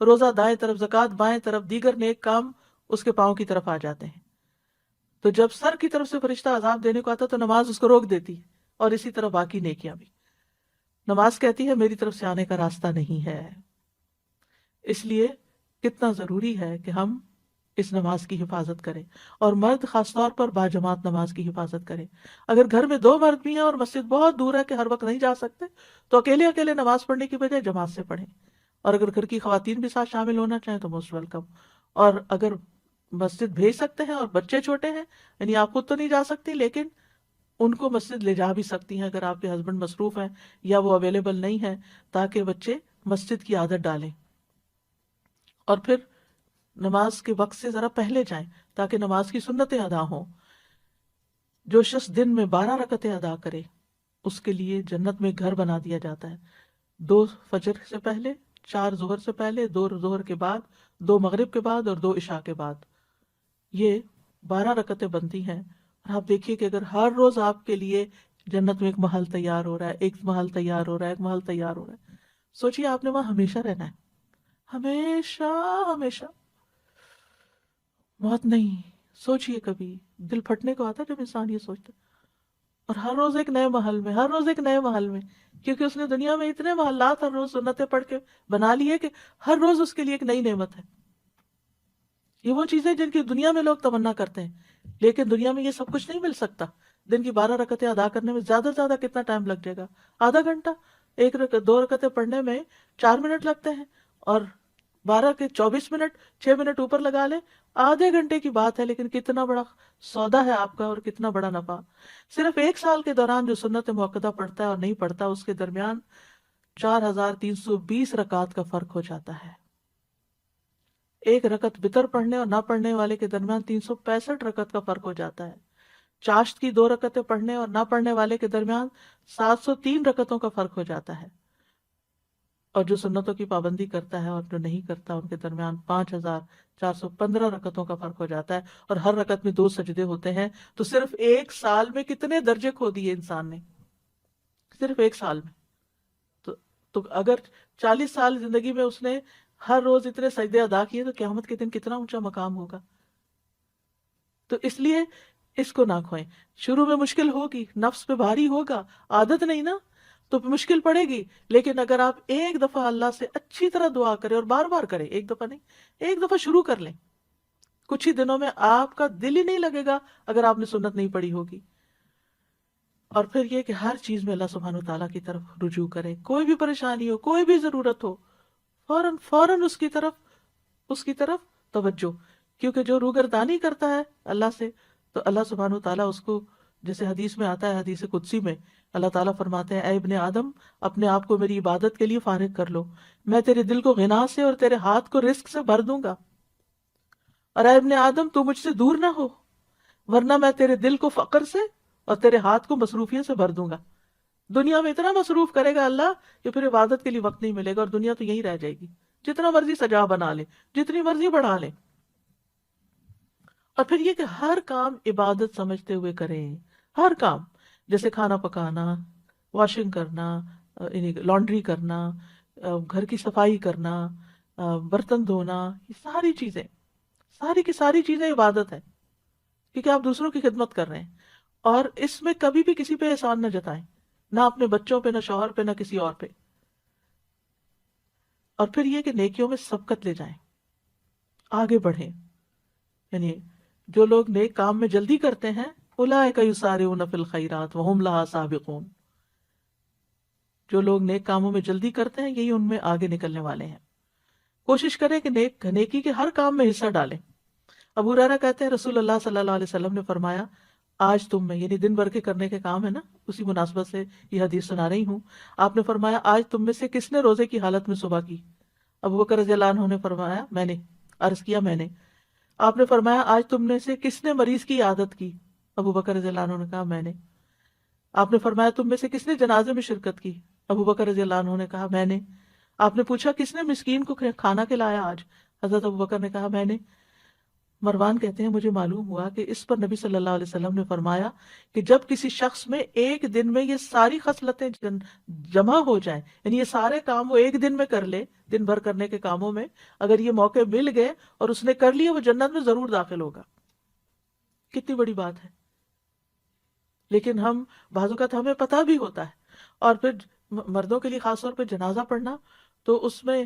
A: روزہ دائیں طرف، زکوٰۃ بائیں طرف، دیگر نیک کام اس کے پاؤں کی طرف آ جاتے ہیں۔ تو جب سر کی طرف سے فرشتہ عذاب دینے کو آتا تو نماز اس کو روک دیتی ہے، اور اسی طرح باقی نیکیاں بھی۔ نماز کہتی ہے میری طرف سے آنے کا راستہ نہیں ہے۔ اس لیے کتنا ضروری ہے کہ ہم اس نماز کی حفاظت کریں، اور مرد خاص طور پر باجماعت نماز کی حفاظت کریں۔ اگر گھر میں دو مرد بھی ہیں اور مسجد بہت دور ہے کہ ہر وقت نہیں جا سکتے تو اکیلے اکیلے نماز پڑھنے کی بجائے جماعت سے پڑھیں، اور اگر گھر کی خواتین بھی ساتھ شامل ہونا چاہیں تو موسٹ ویلکم۔ اور اگر مسجد بھیج سکتے ہیں اور بچے چھوٹے ہیں، یعنی آپ خود تو نہیں جا سکتی لیکن ان کو مسجد لے جا بھی سکتی ہیں اگر آپ کے ہسبینڈ مصروف ہیں یا وہ اویلیبل نہیں ہے، تاکہ بچے مسجد کی عادت ڈالیں۔ اور پھر نماز کے وقت سے ذرا پہلے جائیں تاکہ نماز کی سنتیں ادا ہوں۔ جو شخص دن میں 12 رکعتیں ادا کرے اس کے لیے جنت میں گھر بنا دیا جاتا ہے، 2 فجر سے پہلے، 4 ظہر سے پہلے، 2 ظہر کے بعد، 2 مغرب کے بعد اور 2 عشاء کے بعد، یہ 12 رکعتیں بنتی ہیں۔ اور آپ دیکھیے کہ اگر ہر روز آپ کے لیے جنت میں ایک محل تیار ہو رہا ہے، ایک محل تیار ہو رہا ہے، ایک محل تیار ہو رہا ہے، سوچیے آپ نے وہاں ہمیشہ رہنا ہے، ہمیشہ ہمیشہ، موت نہیں۔ سوچیے کبھی دل پھٹنے کو آتا ہے جب انسان یہ سوچتا ہے۔ اور ہر روز ایک نئے محل میں، ہر روز ایک نئے محل میں، کیونکہ اس نے دنیا میں اتنے محلات ہر روز سنتیں پڑھ کے بنا لی ہے کہ ہر روز اس کے لیے ایک نئی نعمت ہے۔ یہ وہ چیزیں جن کی دنیا میں لوگ تمنا کرتے ہیں، لیکن دنیا میں یہ سب کچھ نہیں مل سکتا۔ دن کی 12 رکعتیں ادا کرنے میں زیادہ سے زیادہ کتنا ٹائم لگ جائے گا؟ آدھا گھنٹہ۔ 2 رکعتیں پڑھنے میں 4 منٹ لگتے ہیں، اور 12 کے 24 منٹ، 6 منٹ اوپر لگا لیں، آدھے گھنٹے کی بات ہے، لیکن کتنا بڑا سودا ہے آپ کا اور کتنا بڑا نفع۔ صرف 1 سال کے دوران جو سنت موقدہ پڑھتا ہے اور نہیں پڑھتا، اس کے درمیان 4320 رکعات کا فرق ہو جاتا ہے۔ 1 رکعت وتر پڑھنے اور نہ پڑھنے والے کے درمیان 365 رکعت کا فرق ہو جاتا ہے۔ چاشت کی 2 رکعتیں پڑھنے اور نہ پڑھنے والے کے درمیان 703 رکعتوں کا فرق ہو جاتا ہے، اور جو سنتوں کی پابندی کرتا ہے اور جو نہیں کرتا ان کے درمیان 5415 رکعتوں کا فرق ہو جاتا ہے، اور ہر رکعت میں 2 سجدے ہوتے ہیں۔ تو صرف 1 سال میں کتنے درجے کھو دیے انسان نے، صرف 1 سال میں۔ تو اگر 40 سال زندگی میں اس نے ہر روز اتنے سجدے ادا کیے تو قیامت کے دن کتنا اونچا مقام ہوگا۔ تو اس لیے اس کو نہ کھوئیں۔ شروع میں مشکل ہوگی، نفس پہ بھاری ہوگا، عادت نہیں نا تو مشکل پڑے گی، لیکن اگر آپ ایک دفعہ اللہ سے اچھی طرح دعا کریں اور بار بار کریں، ایک دفعہ نہیں، ایک دفعہ شروع کر لیں کچھ ہی دنوں میں آپ کا دل ہی نہیں لگے گا اگر آپ نے سنت نہیں پڑھی ہوگی۔ اور پھر یہ کہ ہر چیز میں اللہ سبحانہ وتعالیٰ کی طرف رجوع کرے، کوئی بھی پریشانی ہو، کوئی بھی ضرورت ہو، فوراً فوراً اس کی طرف توجہ، کیونکہ جو روگردانی کرتا ہے اللہ سے تو اللہ سبحانہ وتعالیٰ اس کو، جیسے حدیث میں آتا ہے، حدیث قدسی میں اللہ تعالیٰ فرماتے ہیں، اے ابن آدم اپنے آپ کو میری عبادت کے لیے فارغ کر لو، میں تیرے دل کو غنا سے اور تیرے ہاتھ کو رزق سے بھر دوں گا، اور اے ابن آدم تو مجھ سے دور نہ ہو ورنہ میں تیرے دل کو فقر سے اور تیرے ہاتھ کو مصروفیت سے بھر دوں گا۔ دنیا میں اتنا مصروف کرے گا اللہ کہ پھر عبادت کے لیے وقت نہیں ملے گا، اور دنیا تو یہی رہ جائے گی، جتنا مرضی سجا بنا لے، جتنی مرضی بڑھا لے۔ اور پھر یہ کہ ہر کام عبادت سمجھتے ہوئے کریں، ہر کام، جیسے کھانا پکانا، واشنگ کرنا، یعنی لانڈری کرنا، گھر کی صفائی کرنا، برتن دھونا، یہ ساری کی ساری چیزیں عبادت ہے، کیونکہ آپ دوسروں کی خدمت کر رہے ہیں، اور اس میں کبھی بھی کسی پہ احسان نہ جتائیں، نہ اپنے بچوں پہ، نہ شوہر پہ، نہ کسی اور پہ۔ اور پھر یہ کہ نیکیوں میں سبقت لے جائیں، آگے بڑھیں، یعنی جو لوگ نیک کام میں جلدی کرتے ہیں، اولئک یسارعون فی الخیرات وہم لہا سابقون، جو لوگ نیک کاموں میں جلدی کرتے ہیں یہی ان میں آگے نکلنے والے ہیں۔ کوشش کریں کہ نیکی کے ہر کام میں حصہ ڈالیں۔ ابو ہریرہ کہتے ہیں رسول اللہ صلی اللہ علیہ وسلم نے فرمایا، آج تم میں، یعنی دن بھر کے کرنے کے کام ہے نا، اسی مناسبت سے یہ حدیث سنا رہی ہوں، آپ نے فرمایا آج تم میں سے کس نے روزے کی حالت میں صبح کی؟ ابو بکر رضی اللہ عنہ نے فرمایا میں نے، عرض کیا میں نے۔ آپ نے فرمایا آج تم میں سے کس نے مریض کی عادت کی؟ ابو بکر رضی اللہ عنہ نے کہا میں نے۔ آپ نے فرمایا تم میں سے کس نے جنازے میں شرکت کی؟ ابو بکر رضی اللہ عنہ نے کہا میں نے۔ آپ نے پوچھا کس نے مسکین کو کھانا کھلایا آج؟ حضرت ابو بکر نے کہا میں نے۔ مروان کہتے ہیں مجھے معلوم ہوا کہ اس پر نبی صلی اللہ علیہ وسلم نے فرمایا کہ جب کسی شخص میں ایک دن میں یہ ساری خصلتیں جمع ہو جائیں، یعنی یہ سارے کام وہ ایک دن میں کر لے، دن بھر کرنے کے کاموں میں اگر یہ موقع مل گئے اور اس نے کر لیے، وہ جنت میں ضرور داخل ہوگا۔ کتنی بڑی بات ہے! لیکن ہم بعض اوقات ہمیں پتہ بھی ہوتا ہے، اور پھر مردوں کے لیے خاص طور پہ جنازہ پڑھنا، تو اس میں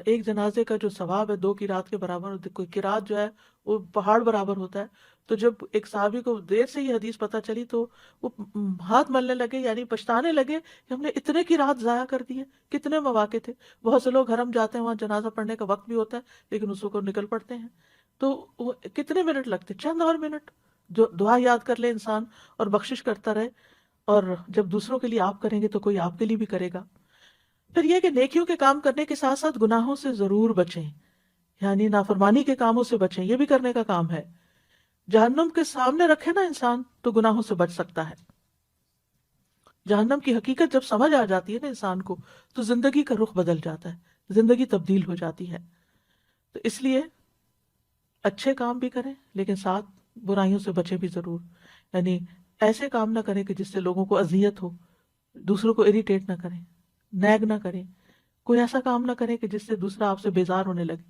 A: ایک جنازے کا جو ثواب ہے 2 قرات کے برابر، کوئی قرات جو ہے وہ پہاڑ برابر ہوتا ہے۔ تو جب ایک صحابی کو دیر سے یہ حدیث پتہ چلی تو وہ ہاتھ ملنے لگے، یعنی پچھتانے لگے کہ ہم نے اتنے قرات ضائع کر دیے، کتنے مواقع تھے۔ بہت سے لوگ حرم جاتے ہیں، وہاں جنازہ پڑھنے کا وقت بھی ہوتا ہے لیکن اس کو نکل پڑتے ہیں، تو وہ کتنے منٹ لگتے، چند اور منٹ، جو دعا یاد کر لے انسان اور بخشش کرتا رہے، اور جب دوسروں کے لیے آپ کریں گے تو کوئی آپ کے لیے بھی کرے گا۔ پھر یہ کہ نیکیوں کے کام کرنے کے ساتھ ساتھ گناہوں سے ضرور بچیں، یعنی نافرمانی کے کاموں سے بچیں، یہ بھی کرنے کا کام ہے۔ جہنم کے سامنے رکھے نا انسان تو گناہوں سے بچ سکتا ہے۔ جہنم کی حقیقت جب سمجھ آ جاتی ہے نا انسان کو، تو زندگی کا رخ بدل جاتا ہے، زندگی تبدیل ہو جاتی ہے۔ تو اس لیے اچھے کام بھی کریں لیکن ساتھ برائیوں سے بچیں بھی ضرور، یعنی ایسے کام نہ کریں کہ جس سے لوگوں کو اذیت ہو، دوسروں کو اریٹیٹ نہ کریں، نیگ نہ کریں، کوئی ایسا کام نہ کریں کہ جس سے دوسرا آپ سے بیزار ہونے لگے،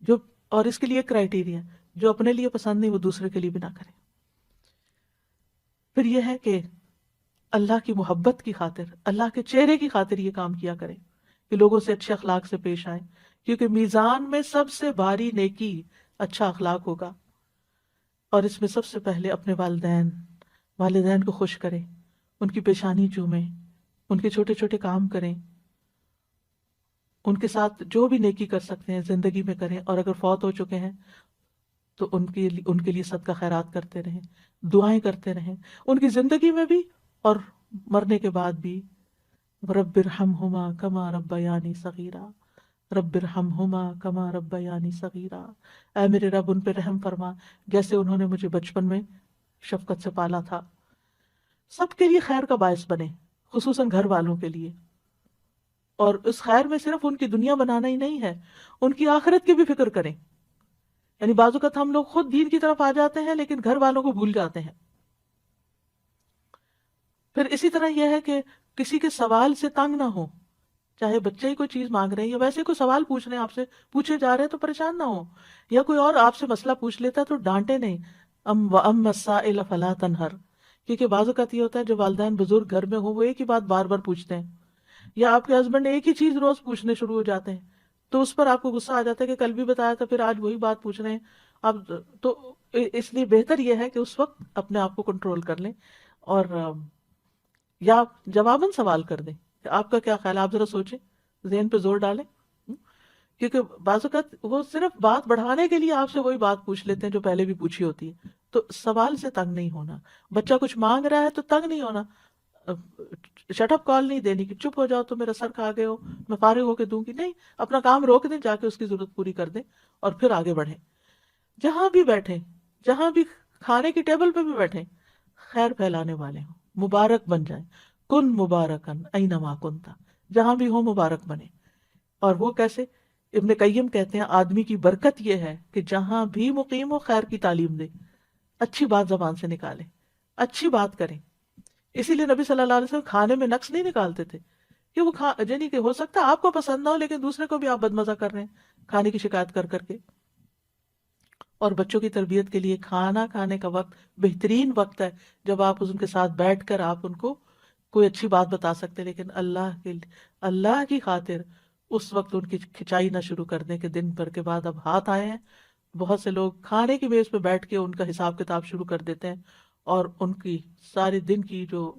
A: جو، اور اس کے لیے کرائیٹیریا، جو اپنے لیے پسند نہیں وہ دوسرے کے لیے بھی نہ کریں۔ پھر یہ ہے کہ اللہ کی محبت کی خاطر، اللہ کے چہرے کی خاطر یہ کام کیا کریں کہ لوگوں سے اچھے اخلاق سے پیش آئیں، کیونکہ میزان میں سب سے بھاری نیکی اچھا اخلاق ہوگا، اور اس میں سب سے پہلے اپنے والدین کو خوش کریں، ان کی پیشانی چومیں، ان کے چھوٹے چھوٹے کام کریں، ان کے ساتھ جو بھی نیکی کر سکتے ہیں زندگی میں کریں، اور اگر فوت ہو چکے ہیں تو ان کے لیے صدقہ خیرات کرتے رہیں، دعائیں کرتے رہیں، ان کی زندگی میں بھی اور مرنے کے بعد بھی۔ رب ارحمہما کما ربیانی صغیرا، رب ارحمہما کما ربیانی صغیرا، اے میرے رب ان پہ رحم فرما جیسے انہوں نے مجھے بچپن میں شفقت سے پالا تھا۔ سب کے لیے خیر کا باعث بنے، خصوصاً گھر والوں کے لیے، اور اس خیر میں صرف ان کی دنیا بنانا ہی نہیں ہے، ان کی آخرت کی بھی فکر کریں۔ یعنی بعض اوقات ہم لوگ خود دین کی طرف آ جاتے ہیں لیکن گھر والوں کو بھول جاتے ہیں۔ پھر اسی طرح یہ ہے کہ کسی کے سوال سے تنگ نہ ہو، چاہے بچے ہی کوئی چیز مانگ رہے ہیں یا ویسے کوئی سوال پوچھ رہے ہیں، آپ سے پوچھے جا رہے ہیں تو پریشان نہ ہو، یا کوئی اور آپ سے مسئلہ پوچھ لیتا ہے تو ڈانٹے نہیں، وَأَمَّا السَّائِلَ فَلَا تَنْهَرْ، کیونکہ بعض اوقات یہ ہوتا ہے جو والدین بزرگ گھر میں ہو وہ ایک ہی بات بار بار پوچھتے ہیں، یا آپ کے ہسبینڈ ایک ہی چیز روز پوچھنے شروع ہو جاتے ہیں، تو اس پر آپ کو غصہ آ جاتا ہے کہ کل بھی بتایا تھا پھر آج وہی بات پوچھ رہے ہیں، اب تو اس لیے بہتر یہ ہے کہ اس وقت اپنے آپ کو کنٹرول کر لیں، اور یا جواباً سوال کر دیں کہ آپ کا کیا خیال ہے، آپ ذرا سوچیں، ذہن پہ زور ڈالیں، کیونکہ بعض اوقات وہ صرف بات بڑھانے کے لیے آپ سے وہی بات پوچھ لیتے ہیں جو پہلے بھی پوچھی ہوتی ہے. تو سوال سے تنگ نہیں ہونا. بچہ کچھ مانگ رہا ہے تو تنگ نہیں ہونا، شٹ اپ کال نہیں دینی کہ چپ ہو جاؤ تو میرا سر کھا گئے ہو، میں فارغ ہو کے دوں گی. نہیں، اپنا کام روک دیں، جا کے اس کی ضرورت پوری کر دیں اور پھر آگے بڑھیں. جہاں بھی بیٹھیں، جہاں بھی کھانے کی ٹیبل پہ بھی بیٹھیں، خیر پھیلانے والے ہوں، مبارک بن جائیں. کن مبارکن اینما کنتا، جہاں بھی ہو مبارک بنے. اور وہ کیسے؟ ابن قیم کہتے ہیں آدمی کی برکت یہ ہے کہ جہاں بھی مقیم ہو خیر کی تعلیم دے، اچھی بات زبان سے نکالے، اچھی بات کریں. اسی لیے نبی صلی اللہ علیہ وسلم کھانے میں نقص نہیں نکالتے تھے کہ وہ یعنی کہ ہو سکتا ہے آپ کو پسند نہ ہو لیکن دوسرے کو بھی آپ بدمزہ کر رہے ہیں کھانے کی شکایت کر کر کے. اور بچوں کی تربیت کے لیے کھانا کھانے کا وقت بہترین وقت ہے جب آپ ان کے ساتھ بیٹھ کر آپ ان کو کوئی اچھی بات بتا سکتے ہیں، لیکن اللہ کی خاطر اس وقت ان کی کھچائی نہ شروع کر دیں کہ دن بھر کے بعد اب ہاتھ آئے ہیں. بہت سے لوگ کھانے کی میز پہ بیٹھ کے ان کا حساب کتاب شروع کر دیتے ہیں اور ان کی سارے دن کی جو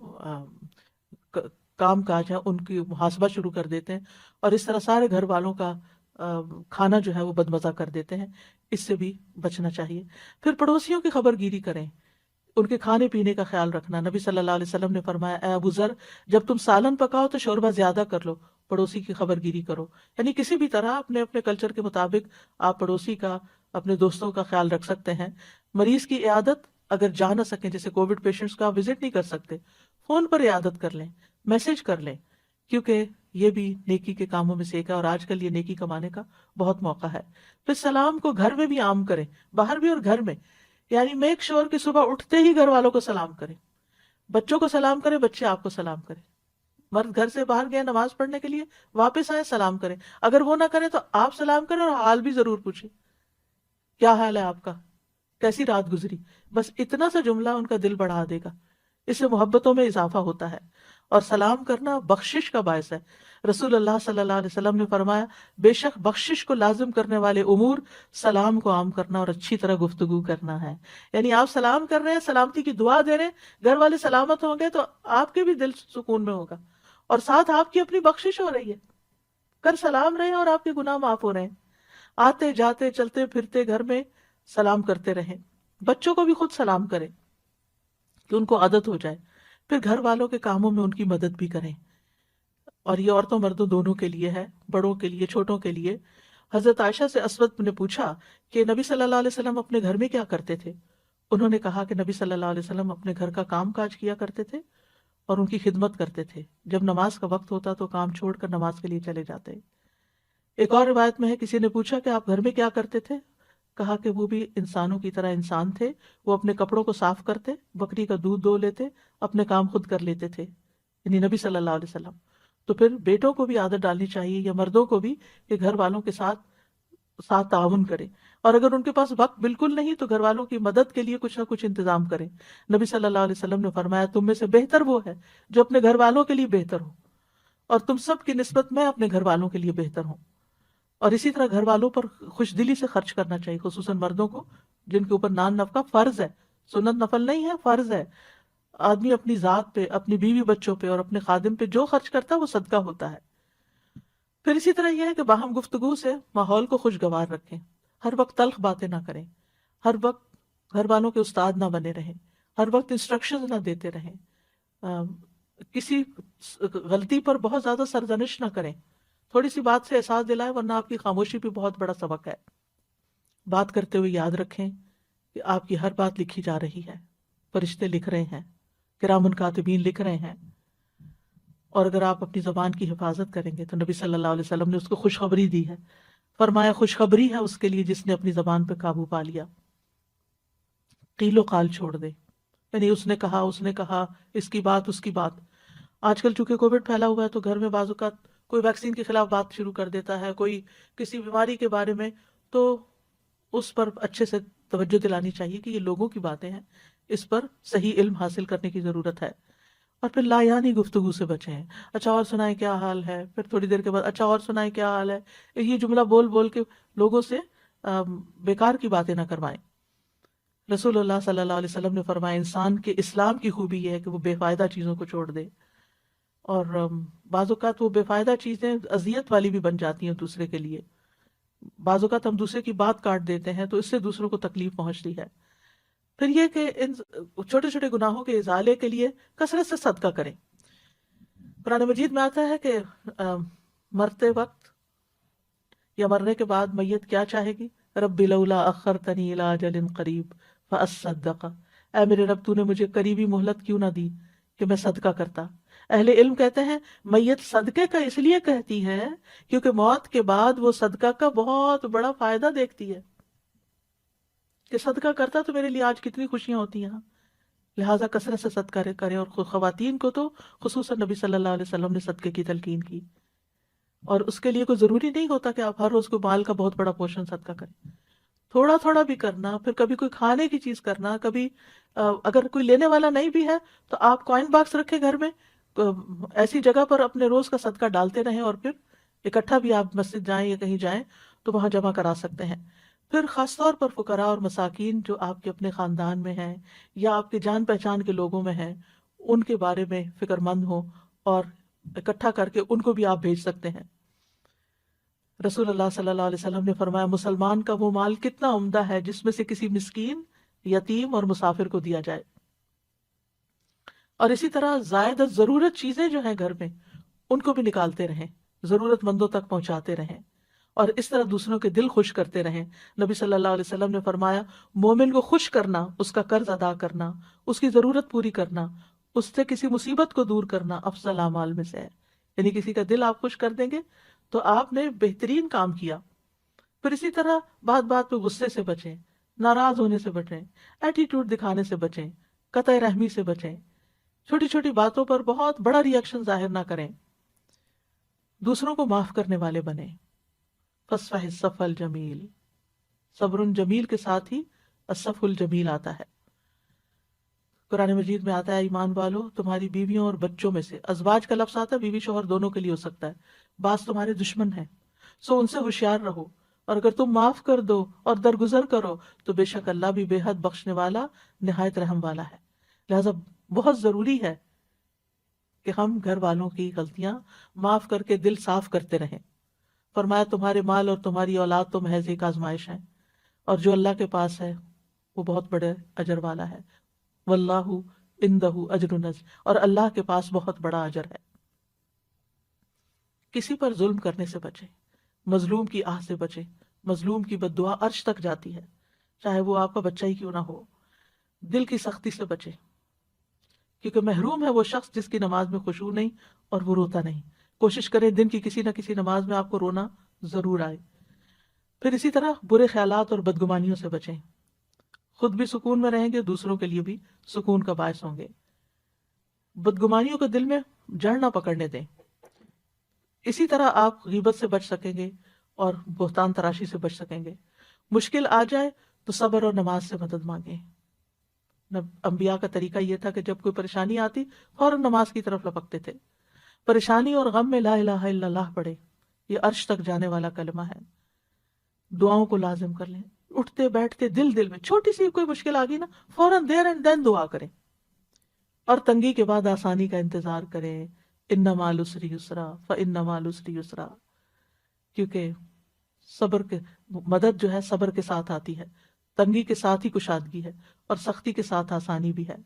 A: کام کاج ہے ان کی محاسبہ شروع کر دیتے ہیں، اور اس طرح سارے گھر والوں کا کھانا جو ہے وہ بدمزہ کر دیتے ہیں. اس سے بھی بچنا چاہیے. پھر پڑوسیوں کی خبر گیری کریں، ان کے کھانے پینے کا خیال رکھنا. نبی صلی اللہ علیہ وسلم نے فرمایا اے ابو ذر، جب تم سالن پکاؤ تو شوربہ زیادہ کر لو، پڑوسی کی خبر گیری کرو. یعنی کسی بھی طرح اپنے اپنے کلچر کے مطابق آپ پڑوسی کا، اپنے دوستوں کا خیال رکھ سکتے ہیں. مریض کی عیادت اگر جا نہ سکیں، جیسے کووڈ پیشنٹس کا آپ وزٹ نہیں کر سکتے، فون پر عیادت کر لیں، میسج کر لیں، کیونکہ یہ بھی نیکی کے کاموں میں سے ایک ہے اور آج کل یہ نیکی کمانے کا بہت موقع ہے. پھر سلام کو گھر میں بھی عام کریں، باہر بھی اور گھر میں. یعنی میک شور کہ صبح اٹھتے ہی گھر والوں کو سلام کریں، بچوں کو سلام کریں، بچے آپ کو سلام کریں. مرد گھر سے باہر گئے نماز پڑھنے کے لیے، واپس آئے سلام کریں. اگر وہ نہ کریں تو آپ سلام کریں اور حال بھی ضرور پوچھیں، کیا حال ہے آپ کا، کیسی رات گزری. بس اتنا سا جملہ ان کا دل بڑھا دے گا، اس سے محبتوں میں اضافہ ہوتا ہے. اور سلام کرنا بخشش کا باعث ہے. رسول اللہ صلی اللہ علیہ وسلم نے فرمایا بے شک بخشش کو لازم کرنے والے امور سلام کو عام کرنا اور اچھی طرح گفتگو کرنا ہے. یعنی آپ سلام کر رہے ہیں، سلامتی کی دعا دے رہے ہیں، گھر والے سلامت ہوں گے تو آپ کے بھی دل سکون میں ہوگا، اور ساتھ آپ کی اپنی بخشش ہو رہی ہے. کر سلام رہے ہیں اور آپ کے گناہ معاف ہو رہے ہیں. آتے جاتے چلتے پھرتے گھر میں سلام کرتے رہیں. بچوں کو بھی خود سلام کریں کہ ان کو عادت ہو جائے. پھر گھر والوں کے کاموں میں ان کی مدد بھی کریں، اور یہ عورتوں مردوں دونوں کے لیے ہے، بڑوں کے لیے چھوٹوں کے لیے. حضرت عائشہ سے اسود نے پوچھا کہ نبی صلی اللہ علیہ وسلم اپنے گھر میں کیا کرتے تھے؟ انہوں نے کہا کہ نبی صلی اللہ علیہ وسلم اپنے گھر کا کام کاج کیا کرتے تھے اور ان کی خدمت کرتے تھے. جب نماز کا وقت ہوتا تو کام چھوڑ کر نماز کے لیے چلے جاتے. ایک اور روایت میں ہے کسی نے پوچھا کہ آپ گھر میں کیا کرتے تھے؟ کہا کہ وہ بھی انسانوں کی طرح انسان تھے، وہ اپنے کپڑوں کو صاف کرتے، بکری کا دودھ دو لیتے، اپنے کام خود کر لیتے تھے، یعنی نبی صلی اللہ علیہ وسلم. تو پھر بیٹوں کو بھی عادت ڈالنی چاہیے یا مردوں کو بھی کہ گھر والوں کے ساتھ تعاون کریں، اور اگر ان کے پاس وقت بالکل نہیں تو گھر والوں کی مدد کے لیے کچھ نہ کچھ انتظام کریں. نبی صلی اللہ علیہ وسلم نے فرمایا تم میں سے بہتر وہ ہے جو اپنے گھر والوں کے لیے بہتر ہو، اور تم سب کی نسبت میں اپنے گھر والوں کے لیے بہتر ہوں. اور اسی طرح گھر والوں پر خوش دلی سے خرچ کرنا چاہیے، خصوصاً مردوں کو جن کے اوپر نان نفقہ فرض ہے، سنت نفل نہیں ہے، فرض ہے. آدمی اپنی ذات پہ، اپنی بیوی بچوں پہ اور اپنے خادم پہ جو خرچ کرتا ہے وہ صدقہ ہوتا ہے. پھر اسی طرح یہ ہے کہ باہم گفتگو سے ماحول کو خوشگوار رکھیں، ہر وقت تلخ باتیں نہ کریں، ہر وقت گھر والوں کے استاد نہ بنے رہیں، ہر وقت انسٹرکشنز نہ دیتے رہیں، کسی غلطی پر بہت زیادہ سرزنش نہ کریں، تھوڑی سی بات سے احساس دلائیں، ورنہ آپ کی خاموشی بھی بہت بڑا سبق ہے. بات کرتے ہوئے یاد رکھیں کہ آپ کی ہر بات لکھی جا رہی ہے، فرشتے لکھ رہے ہیں، کرام کاتبین لکھ رہے ہیں. اور اگر آپ اپنی زبان کی حفاظت کریں گے تو نبی صلی اللہ علیہ وسلم نے اس کو خوشخبری دی ہے، فرمایا خوشخبری ہے اس کے لیے جس نے اپنی زبان پہ قابو پا لیا. قیل و قال چھوڑ دے، یعنی اس نے کہا اس کی بات اس کی بات. آج کل چونکہ کووڈ پھیلا ہوا ہے تو گھر میں بعض اوقات کوئی ویکسین کے خلاف بات شروع کر دیتا ہے، کوئی کسی بیماری کے بارے میں، تو اس پر اچھے سے توجہ دلانی چاہیے کہ یہ لوگوں کی باتیں ہیں، اس پر صحیح علم حاصل کرنے کی ضرورت ہے. اور پھر لایانی گفتگو سے بچیں. اچھا اور سنائیں کیا حال ہے، پھر تھوڑی دیر کے بعد اچھا اور سنائیں کیا حال ہے. یہ جملہ بول بول کے لوگوں سے بیکار کی باتیں نہ کروائیں۔ رسول اللہ صلی اللہ علیہ وسلم نے فرمایا انسان کے اسلام کی خوبی یہ ہے کہ وہ بے فائدہ چیزوں کو چھوڑ دے، اور بعض اوقات وہ بے فائدہ چیزیں اذیت والی بھی بن جاتی ہیں دوسرے کے لیے۔ بعض اوقات ہم دوسرے کی بات کاٹ دیتے ہیں تو اس سے دوسروں کو تکلیف پہنچتی ہے۔ پھر یہ کہ ان چھوٹے چھوٹے گناہوں کے ازالے کے لیے کثرت سے صدقہ کریں۔ قرآن مجید میں آتا ہے کہ مرتے وقت یا مرنے کے بعد میت کیا چاہے گی؟ رب لولا اخرتنی الی اجل قریب فاصدق، اے میرے رب تو نے مجھے قریبی مہلت کیوں نہ دی کہ میں صدقہ کرتا۔ اہل علم کہتے ہیں میت صدقے کا اس لیے کہتی ہے کیونکہ موت کے بعد وہ صدقہ کا بہت بڑا فائدہ دیکھتی ہے کہ صدقہ کرتا تو میرے لیے آج کتنی خوشیاں ہوتی ہیں۔ لہٰذا کثرت سے صدقہ کریں، اور خواتین کو تو خصوصاً نبی صلی اللہ علیہ وسلم نے صدقے کی تلقین کی، اور اس کے لیے کوئی ضروری نہیں ہوتا کہ آپ ہر روز کو مال کا بہت بڑا پورشن صدقہ کریں، تھوڑا تھوڑا بھی کرنا، پھر کبھی کوئی کھانے کی چیز کرنا، کبھی اگر کوئی لینے والا نہیں بھی ہے تو آپ کوائن باکس رکھیں گھر میں، ایسی جگہ پر اپنے روز کا صدقہ ڈالتے رہیں، اور پھر اکٹھا بھی آپ مسجد جائیں یا کہیں جائیں تو وہاں جمع کرا سکتے ہیں۔ پھر خاص طور پر فقراء اور مساکین جو آپ کے اپنے خاندان میں ہیں یا آپ کے جان پہچان کے لوگوں میں ہیں، ان کے بارے میں فکر مند ہو اور اکٹھا کر کے ان کو بھی آپ بھیج سکتے ہیں۔ رسول اللہ صلی اللہ علیہ وسلم نے فرمایا مسلمان کا وہ مال کتنا عمدہ ہے جس میں سے کسی مسکین، یتیم اور مسافر کو دیا جائے۔ اور اسی طرح زائد ضرورت چیزیں جو ہیں گھر میں ان کو بھی نکالتے رہیں، ضرورت مندوں تک پہنچاتے رہیں، اور اس طرح دوسروں کے دل خوش کرتے رہیں۔ نبی صلی اللہ علیہ وسلم نے فرمایا مومن کو خوش کرنا، اس کا قرض ادا کرنا، اس کی ضرورت پوری کرنا، اس سے کسی مصیبت کو دور کرنا افضل اعمال میں سے ہے۔ یعنی کسی کا دل آپ خوش کر دیں گے تو آپ نے بہترین کام کیا۔ پھر اسی طرح بات بات پہ غصے سے بچیں، ناراض ہونے سے بچیں، ایٹیٹیوڈ دکھانے سے بچیں، قطع رحمی سے بچیں، چھوٹی چھوٹی باتوں پر بہت بڑا ری ایکشن ظاہر نہ کریں، دوسروں کو معاف کرنے والے بنیں۔ فاصفح الصفح الجمیل، صبر جمیل کے ساتھ ہی الصفح الجمیل آتا ہے۔ قرآن مجید میں آتا ہے ایمان والو تمہاری بیویوں اور بچوں میں سے، ازواج کا لفظ آتا ہے بیوی شوہر دونوں کے لیے ہو سکتا ہے، بعض تمہارے دشمن ہیں سو ان سے ہوشیار رہو، اور اگر تم معاف کر دو اور درگزر کرو تو بے شک اللہ بھی بے حد بخشنے والا نہایت رحم والا ہے۔ لہذا بہت ضروری ہے کہ ہم گھر والوں کی غلطیاں معاف کر کے دل صاف کرتے رہیں۔ فرمایا تمہارے مال اور تمہاری اولاد تو محض ایک آزمائش ہے، اور جو اللہ کے پاس ہے وہ بہت بڑے اجر والا ہے۔ واللہ عندہ اجر عظیم، اور اللہ کے پاس بہت بڑا اجر ہے۔ کسی پر ظلم کرنے سے بچیں، مظلوم کی آہ سے بچیں، مظلوم کی بد دعا عرش تک جاتی ہے، چاہے وہ آپ کا بچہ ہی کیوں نہ ہو۔ دل کی سختی سے بچیں، کیونکہ محروم ہے وہ شخص جس کی نماز میں خشوع نہیں اور وہ روتا نہیں۔ کوشش کریں دن کی کسی نہ کسی نماز میں آپ کو رونا ضرور آئے۔ پھر اسی طرح برے خیالات اور بدگمانیوں سے بچیں، خود بھی سکون میں رہیں گے، دوسروں کے لیے بھی سکون کا باعث ہوں گے۔ بدگمانیوں کو دل میں جڑ نہ پکڑنے دیں۔ اسی طرح آپ غیبت سے بچ سکیں گے اور بہتان تراشی سے بچ سکیں گے۔ مشکل آ جائے تو صبر اور نماز سے مدد مانگیں۔ انبیاء کا طریقہ یہ تھا کہ جب کوئی پریشانی آتی فوراً نماز کی طرف لپکتے تھے۔ پریشانی اور غم میں لا الہ الا اللہ پڑھے، یہ عرش تک جانے والا کلمہ ہے۔ دعاؤں کو لازم کر لیں، اٹھتے بیٹھتے دل میں چھوٹی سی کوئی مشکل آ گئی نا فوراً دیر اینڈ دین دعا کریں، اور تنگی کے بعد آسانی کا انتظار کریں۔ ان مع العسر یسرا فان مع العسر یسرا، کیونکہ صبر کے مدد جو ہے صبر کے ساتھ آتی ہے، تنگی کے ساتھ ہی کشادگی ہے، اور سختی کے ساتھ آسانی بھی ہے۔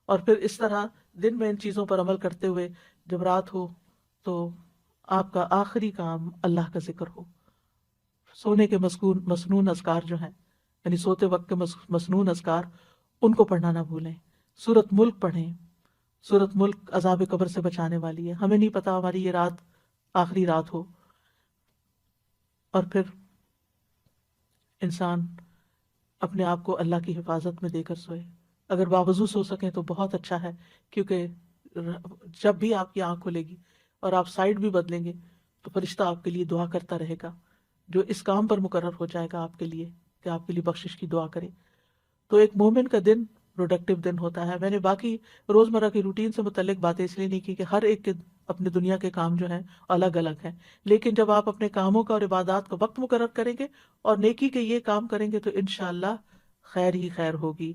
A: اور پھر اس طرح دن میں ان چیزوں پر عمل کرتے ہوئے جب رات ہو تو آپ کا آخری کام اللہ کا ذکر ہو۔ سونے کے مسنون اذکار جو ہیں، یعنی سوتے وقت کے مسنون اذکار، ان کو پڑھنا نہ بھولیں۔ سورۃ ملک پڑھیں، سورۃ ملک عذاب قبر سے بچانے والی ہے۔ ہمیں نہیں پتا ہماری یہ رات آخری رات ہو، اور پھر انسان اپنے آپ کو اللہ کی حفاظت میں دے کر سوئے۔ اگر باوضو سو سکیں تو بہت اچھا ہے، کیونکہ جب بھی آپ کی آنکھ کھلے گی اور آپ سائڈ بھی بدلیں گے تو فرشتہ آپ کے لیے دعا کرتا رہے گا، جو اس کام پر مقرر ہو جائے گا آپ کے لیے کہ آپ کے لیے بخشش کی دعا کرے۔ تو ایک مومن کا دن پروڈکٹیو دن ہوتا ہے. میں نے باقی روزمرہ کی روٹین سے متعلق باتیں اس لیے نہیں کی کہ ہر ایک کے اپنے دنیا کے کام جو ہیں الگ الگ ہیں، لیکن جب آپ اپنے کاموں کا اور عبادات کا وقت مقرر کریں گے اور نیکی کے یہ کام کریں گے تو انشاءاللہ خیر ہی خیر ہوگی.